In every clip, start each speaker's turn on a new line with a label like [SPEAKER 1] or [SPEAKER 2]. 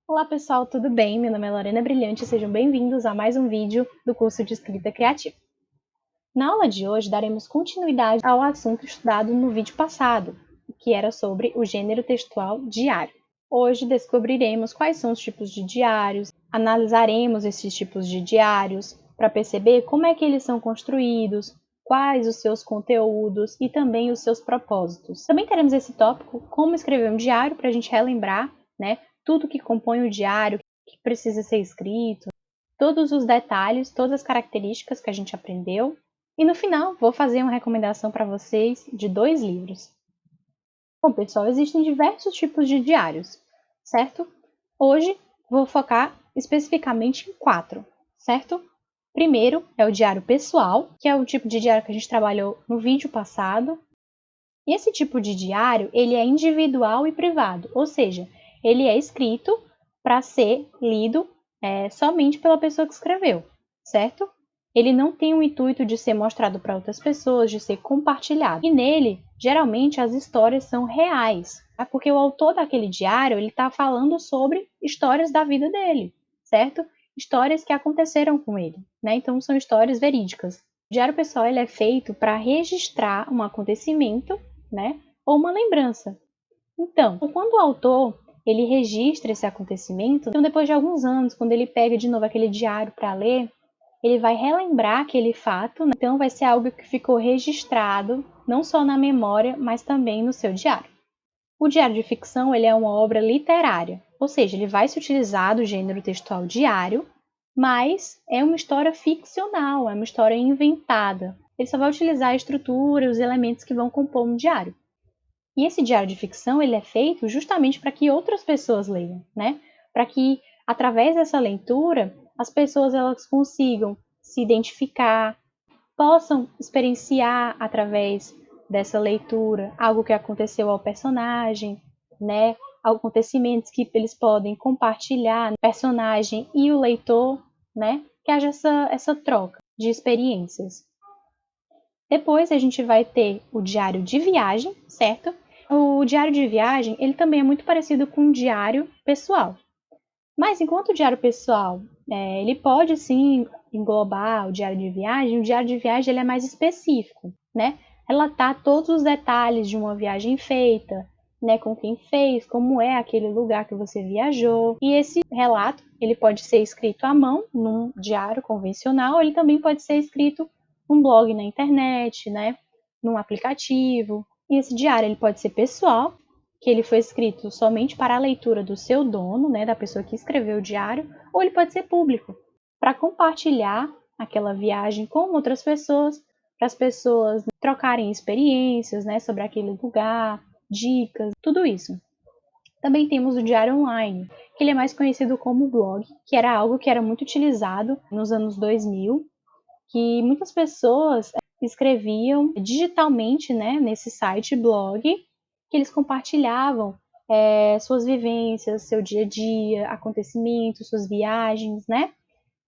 [SPEAKER 1] Olá pessoal, tudo bem? Meu nome é Lorena Brilhante e sejam bem-vindos a mais um vídeo do curso de Escrita Criativa. Na aula de hoje daremos continuidade ao assunto estudado no vídeo passado, que era sobre o gênero textual diário. Hoje descobriremos quais são os tipos de diários, analisaremos esses tipos de diários para perceber como é que eles são construídos, quais os seus conteúdos e também os seus propósitos. Também teremos esse tópico, como escrever um diário, para a gente relembrar, tudo que compõe o diário, que precisa ser escrito, todos os detalhes, todas as características que a gente aprendeu. E no final, vou fazer uma recomendação para vocês de 2 livros. Bom, pessoal, existem diversos tipos de diários, certo? Hoje vou focar especificamente em 4, certo? Primeiro é o diário pessoal, que é o tipo de diário que a gente trabalhou no vídeo passado. E esse tipo de diário, ele é individual e privado, ou seja, ele é escrito para ser lido somente pela pessoa que escreveu, certo? Ele não tem o intuito de ser mostrado para outras pessoas, de ser compartilhado. E nele, geralmente, as histórias são reais, tá? Porque o autor daquele diário, ele está falando sobre histórias da vida dele, certo? Histórias que aconteceram com ele, né? Então, são histórias verídicas. O diário pessoal ele é feito para registrar um acontecimento, ou uma lembrança. Então, quando o autor ele registra esse acontecimento, então depois de alguns anos, quando ele pega de novo aquele diário para ler, ele vai relembrar aquele fato, né? Então vai ser algo que ficou registrado, não só na memória, mas também no seu diário. O diário de ficção ele é uma obra literária, ou seja, ele vai se utilizar do gênero textual diário, mas é uma história ficcional, é uma história inventada. Ele só vai utilizar a estrutura e os elementos que vão compor um diário. E esse diário de ficção ele é feito justamente para que outras pessoas leiam, Para que, através dessa leitura, as pessoas elas consigam se identificar, possam experienciar através dessa leitura algo que aconteceu ao personagem, acontecimentos que eles podem compartilhar, o personagem e o leitor, Que haja essa troca de experiências. Depois a gente vai ter o diário de viagem, certo? O diário de viagem, ele também é muito parecido com um diário pessoal. Mas enquanto o diário pessoal, ele pode sim englobar o diário de viagem ele é mais específico, Relatar todos os detalhes de uma viagem feita, com quem fez, como é aquele lugar que você viajou. E esse relato, ele pode ser escrito à mão, num diário convencional, ou ele também pode ser escrito num blog na internet, num aplicativo. E esse diário ele pode ser pessoal, que ele foi escrito somente para a leitura do seu dono, da pessoa que escreveu o diário, ou ele pode ser público, para compartilhar aquela viagem com outras pessoas, para as pessoas trocarem experiências, sobre aquele lugar, dicas, tudo isso. Também temos o diário online, que ele é mais conhecido como blog, que era algo que era muito utilizado nos anos 2000, que muitas pessoas escreviam digitalmente, nesse site blog, que eles compartilhavam suas vivências, seu dia a dia, acontecimentos, suas viagens,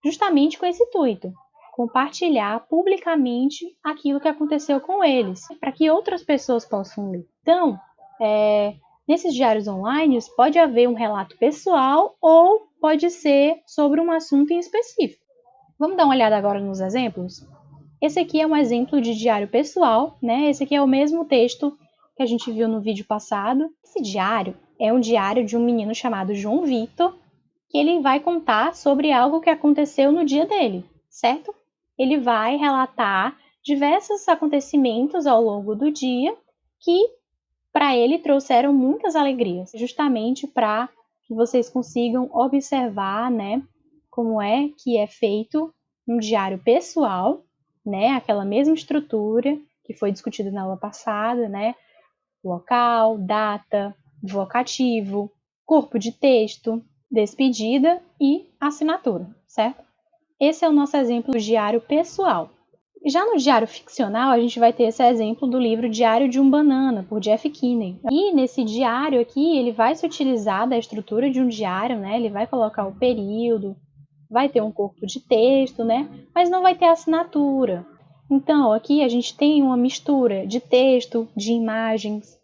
[SPEAKER 1] justamente com esse intuito, compartilhar publicamente aquilo que aconteceu com eles, para que outras pessoas possam ler. Então, nesses diários online, pode haver um relato pessoal ou pode ser sobre um assunto em específico. Vamos dar uma olhada agora nos exemplos? Esse aqui é um exemplo de diário pessoal, Esse aqui é o mesmo texto que a gente viu no vídeo passado. Esse diário é um diário de um menino chamado João Vitor, que ele vai contar sobre algo que aconteceu no dia dele, certo? Ele vai relatar diversos acontecimentos ao longo do dia que, para ele, trouxeram muitas alegrias, justamente para que vocês consigam observar, como é que é feito um diário pessoal, Aquela mesma estrutura que foi discutida na aula passada, Local, data, vocativo, corpo de texto, despedida e assinatura, certo? Esse é o nosso exemplo do diário pessoal. Já no diário ficcional, a gente vai ter esse exemplo do livro Diário de um Banana, por Jeff Kinney. E nesse diário aqui, ele vai se utilizar da estrutura de um diário, Ele vai colocar o período, vai ter um corpo de texto, Mas não vai ter assinatura. Então, aqui a gente tem uma mistura de texto, de imagens.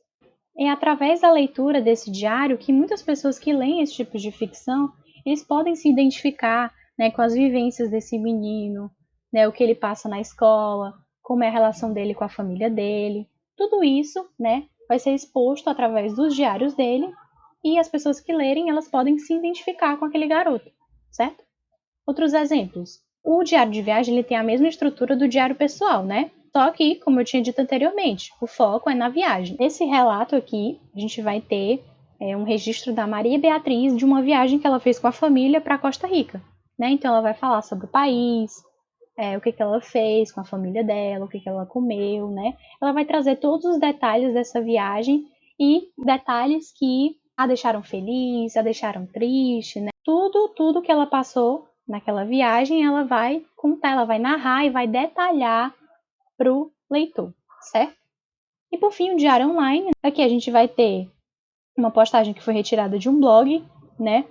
[SPEAKER 1] É através da leitura desse diário que muitas pessoas que leem esse tipo de ficção, eles podem se identificar, né, com as vivências desse menino, né, o que ele passa na escola, como é a relação dele com a família dele. Tudo isso, né, vai ser exposto através dos diários dele e as pessoas que lerem, elas podem se identificar com aquele garoto, certo? Outros exemplos. O diário de viagem ele tem a mesma estrutura do diário pessoal, né? Só que, como eu tinha dito anteriormente, o foco é na viagem. Nesse relato aqui, a gente vai ter um registro da Maria Beatriz de uma viagem que ela fez com a família para Costa Rica. Né? Então, ela vai falar sobre o país, o que ela fez com a família dela, o que ela comeu, né? Ela vai trazer todos os detalhes dessa viagem e detalhes que a deixaram feliz, a deixaram triste, né? Tudo que ela passou naquela viagem, ela vai contar, ela vai narrar e vai detalhar para o leitor, certo? E por fim, o diário online. Aqui a gente vai ter uma postagem que foi retirada de um blog, né?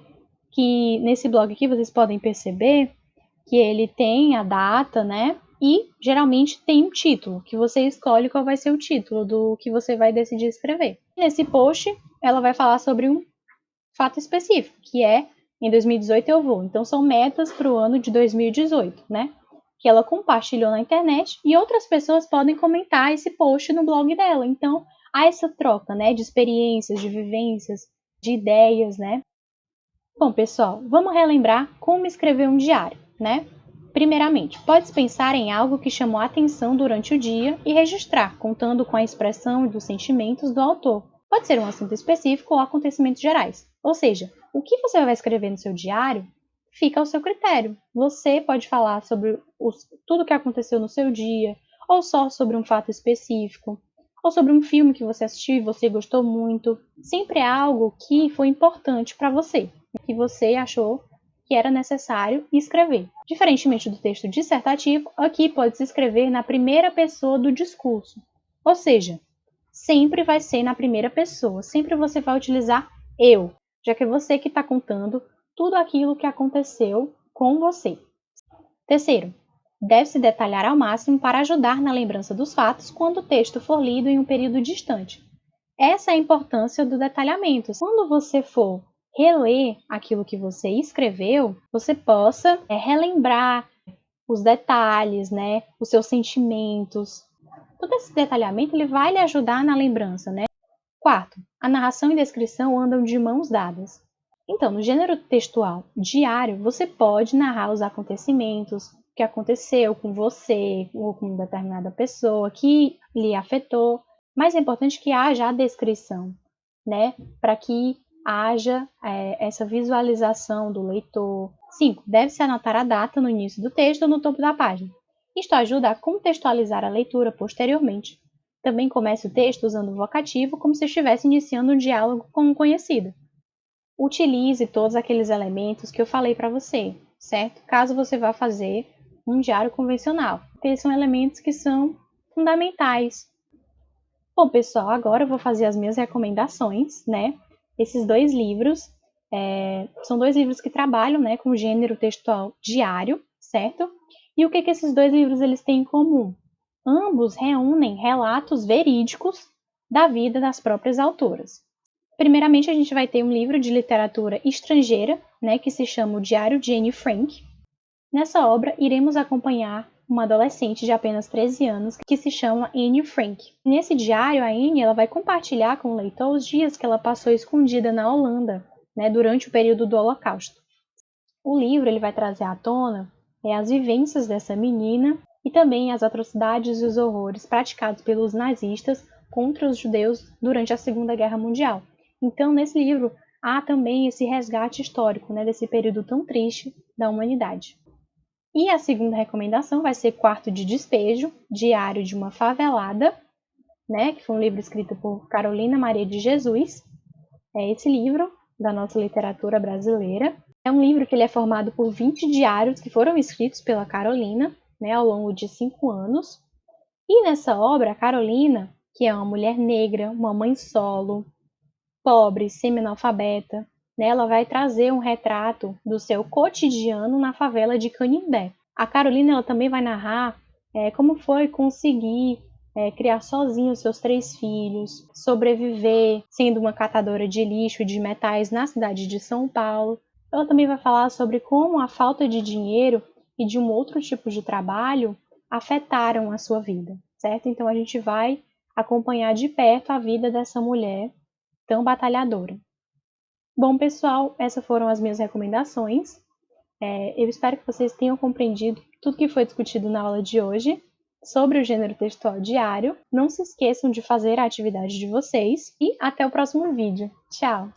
[SPEAKER 1] Que nesse blog aqui vocês podem perceber que ele tem a data, né? E geralmente tem um título, que você escolhe qual vai ser o título do que você vai decidir escrever. Nesse post, ela vai falar sobre um fato específico, que é em 2018 eu vou. Então são metas para o ano de 2018, né? Que ela compartilhou na internet e outras pessoas podem comentar esse post no blog dela. Então há essa troca, né? De experiências, de vivências, de ideias, né? Bom, pessoal, vamos relembrar como escrever um diário, né? Primeiramente, pode pensar em algo que chamou a atenção durante o dia e registrar, contando com a expressão e dos sentimentos do autor. Pode ser um assunto específico ou acontecimentos gerais. Ou seja, o que você vai escrever no seu diário fica ao seu critério. Você pode falar sobre tudo o que aconteceu no seu dia, ou só sobre um fato específico, ou sobre um filme que você assistiu e você gostou muito. Sempre é algo que foi importante para você, que você achou que era necessário escrever. Diferentemente do texto dissertativo, aqui pode-se escrever na primeira pessoa do discurso. Ou seja, sempre vai ser na primeira pessoa, sempre você vai utilizar eu, já que é você que está contando tudo aquilo que aconteceu com você. Terceiro, deve-se detalhar ao máximo para ajudar na lembrança dos fatos quando o texto for lido em um período distante. Essa é a importância do detalhamento. Quando você for reler aquilo que você escreveu, você possa relembrar os detalhes, né, os seus sentimentos. Todo esse detalhamento ele vai lhe ajudar na lembrança, né? Quarto, a narração e descrição andam de mãos dadas. Então, no gênero textual diário, você pode narrar os acontecimentos, o que aconteceu com você ou com determinada pessoa que lhe afetou, mas é importante que haja a descrição, né? Para que haja essa visualização do leitor. 5. Deve-se anotar a data no início do texto ou no topo da página. Isto ajuda a contextualizar a leitura posteriormente. Também comece o texto usando o vocativo como se estivesse iniciando um diálogo com um conhecido. Utilize todos aqueles elementos que eu falei para você, certo? Caso você vá fazer um diário convencional, porque eles são elementos que são fundamentais. Bom, pessoal, agora eu vou fazer as minhas recomendações, né? Esses dois livros são dois livros que trabalham, né, com o gênero textual diário, certo? E o que esses dois livros eles têm em comum? Ambos reúnem relatos verídicos da vida das próprias autoras. Primeiramente, a gente vai ter um livro de literatura estrangeira, né, que se chama O Diário de Anne Frank. Nessa obra, iremos acompanhar uma adolescente de apenas 13 anos que se chama Anne Frank. Nesse diário, a Anne ela vai compartilhar com o leitor os dias que ela passou escondida na Holanda, né, durante o período do Holocausto. O livro ele vai trazer à tona as vivências dessa menina e também as atrocidades e os horrores praticados pelos nazistas contra os judeus durante a Segunda Guerra Mundial. Então, nesse livro, há também esse resgate histórico, né, desse período tão triste da humanidade. E a segunda recomendação vai ser Quarto de Despejo, Diário de uma Favelada, né, que foi um livro escrito por Carolina Maria de Jesus. É esse livro da nossa literatura brasileira. É um livro que ele é formado por 20 diários que foram escritos pela Carolina, né, ao longo de 5 anos. E nessa obra, a Carolina, que é uma mulher negra, uma mãe solo, pobre, semi-analfabeta, né, ela vai trazer um retrato do seu cotidiano na favela de Canindé. A Carolina ela também vai narrar como foi conseguir criar sozinha os seus 3 filhos, sobreviver sendo uma catadora de lixo e de metais na cidade de São Paulo. Ela também vai falar sobre como a falta de dinheiro e de um outro tipo de trabalho afetaram a sua vida, certo? Então a gente vai acompanhar de perto a vida dessa mulher tão batalhadora. Bom, pessoal, essas foram as minhas recomendações. Eu espero que vocês tenham compreendido tudo que foi discutido na aula de hoje sobre o gênero textual diário. Não se esqueçam de fazer a atividade de vocês e até o próximo vídeo. Tchau!